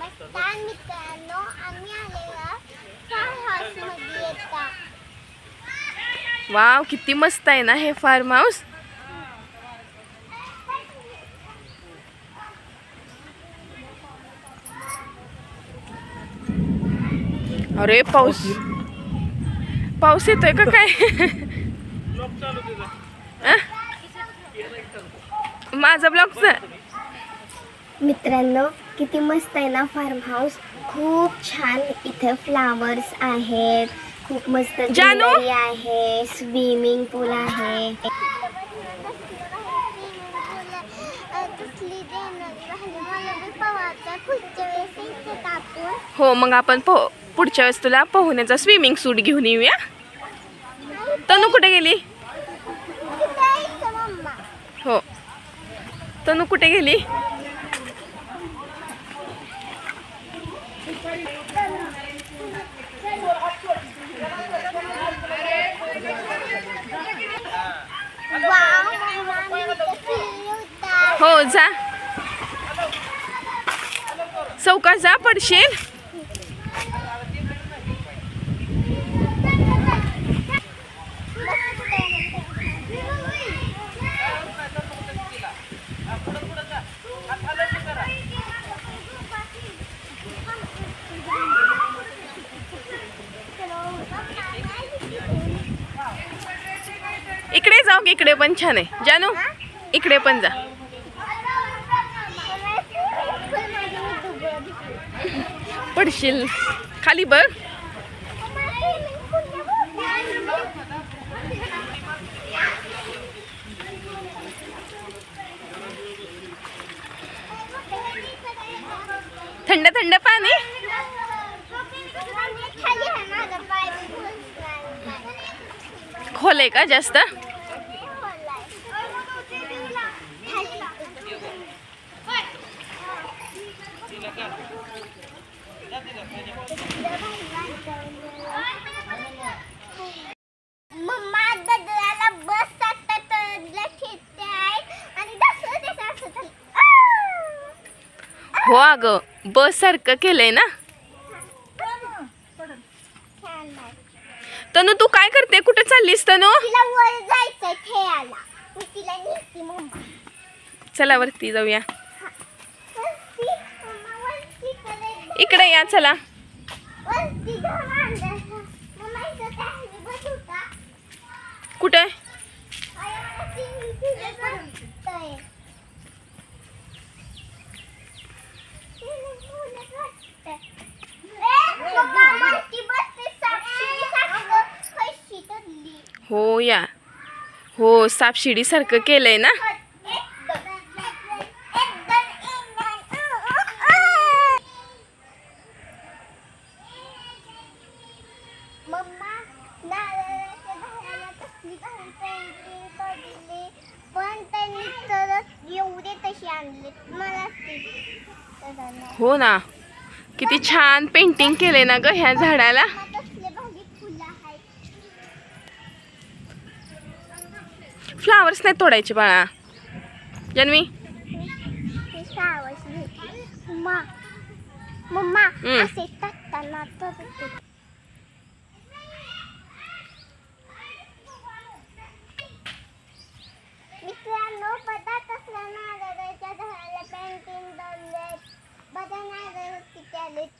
नमस्कार मित्रांनो, आम्ही आलेला फार्म हाऊस मध्ये येता। वाव, किती मस्त आहे ना हे फार्म हाऊस। अरे पाऊस पाऊस येतोय का काय? माझा ब्लॉगचा मित्रांनो, किती मस्त आहे ना फार्म हाऊस। खूप छान इथे फ्लावर्स आहेत, खूप मस्त जानू? ग्रीनरी आहे, स्विमिंग पूल आहे। हो, मग आपण पुढच्या वेळेस तुला पोहण्याचा स्विमिंग सूट घेऊन येऊया। तनू कुठे गेली? हो, तनू कुठे गेली? हो, जा चौकात जा, पडशील। इकडे जाऊ, इकडे पण छान आहे जानू, इकडे पण जा। पडशील, खाली बघ। थंड थंड पाणी। खोल आहे का जास्त? हो अगं, बस सारखं केलंय ना। तनू, तू काय करते? कुठे चाललीस तनू? तिला वर जायचंय खेळायला, मी तिला नेते मम्मा। चला वरती जाऊया। इकडे या, चला। कुठे? हो या, हो, सापशिडी सारखं केलंय ना। मम्मा, नारळाच्या झाडाला कसली भारी पेंटिंग काढली, पण त्यांनी तरच एवढे तसे आणले मला ते। हो ना, किती छान पेंटिंग केले ना ग ह्या झाडाला। कसले भारी फुलं आहेत। फ्लावर्स नाही तोडायचे बाळा, जान्हवी। हे सावस मम्मा, मम्मा असे टाकताना तर मित्रांनो, पदार्थ असल्या नारळाच्या झाडाला पेंटिंग काढले, बघा नारळ किती आलेत।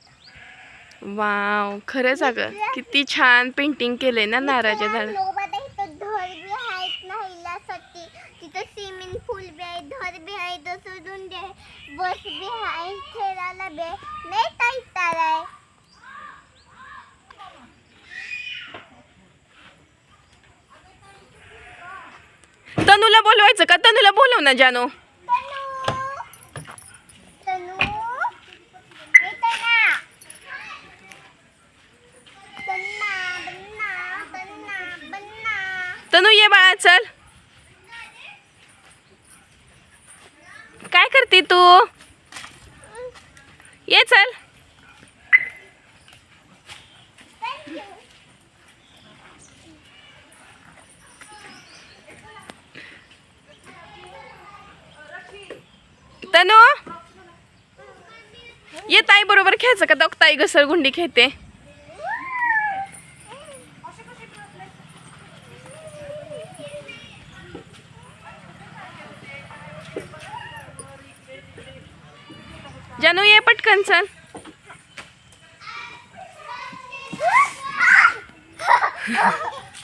वाव, खरंच अगं किती छान पेंटिंग केलंय ना नारळाच्या झाडाला। घर बी आहेत नाहील्यासाठी, तिथं स्विमिंग पूल बी आहे, घर बी आहे, सोडून दे, बस बी आहे, खेळायला बी नाही काय आहे। तनूला बोलवायचं का? तनूला बोलव ना जानू। तनू ये बाळा, चल। काय करते तू? ये चल। तनू ये ताई बरोबर खेळायचं का? दग ताई घसरगुंडी खेळते. जानू ये पटकन चल.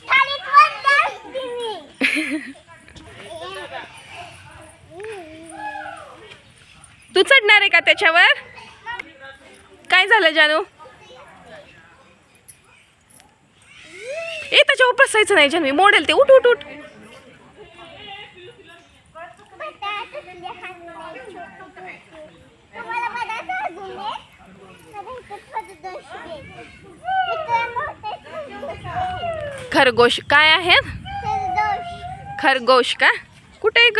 थालीत बंद तुम्ही. तू चढणार आहे का त्याच्यावर? काय झालं जानू? ए त्याच्यावर बसायचं नाही जानवी, मोडेल ते. उठ उठ उठ. तुम्हाला बघायचं अजून हे? मला इथं छोटं दोष आहे. इथं मोठे दोष आहे. खरगोश काय आहे? दोष. खरगोश का? कुठे आहे ग?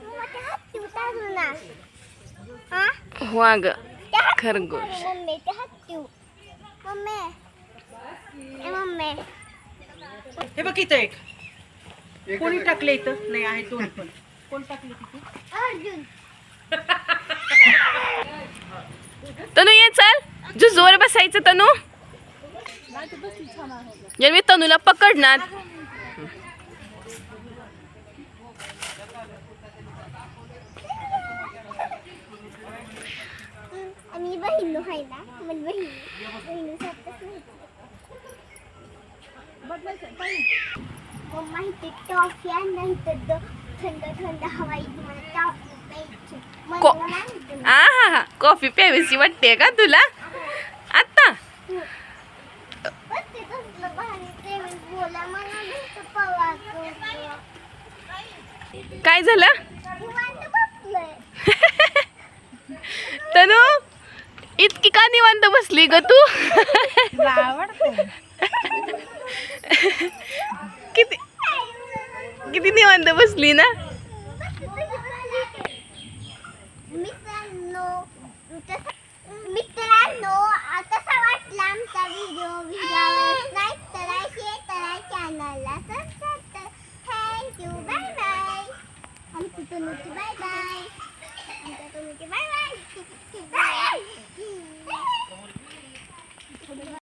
मोठे हत्ती उतारू ना. हा? हो ग खरगोश. मम्मी ते हत्ती. मम्मी. ए मम्मी. हे बघ इथं एक कोणी टाकले इथं नाही आहे दोन पण कोण टाकले तिथे अर्जुन. तनू ये चल. जुजवर बसायचं तनू. मी तनूला पकडणार. आणि बहीण आहे ना माझी बहीण सारखंच नाही. माहिती टॉफी नाही तर थंड थंड हवाई मला टॉफी प्यायची. को मला नाही आ हा हा कॉफी प्यावीशी वाटते का तुला आता? बसते कसलं भारी प्रेम बोला मला नुसतं पवायचं. काय झालं? निवांत बसलोय. तनू इतकी का निवांत बसली ग तू? किती किती निवांत बसली ना. मित्रांनो कसा वाटला आमचा व्हिडिओ? लाईक करा, शेअर करा, चॅनलला सबस्क्राईब करा. थँक्यू. Bye bye. आमची तनुची बाय.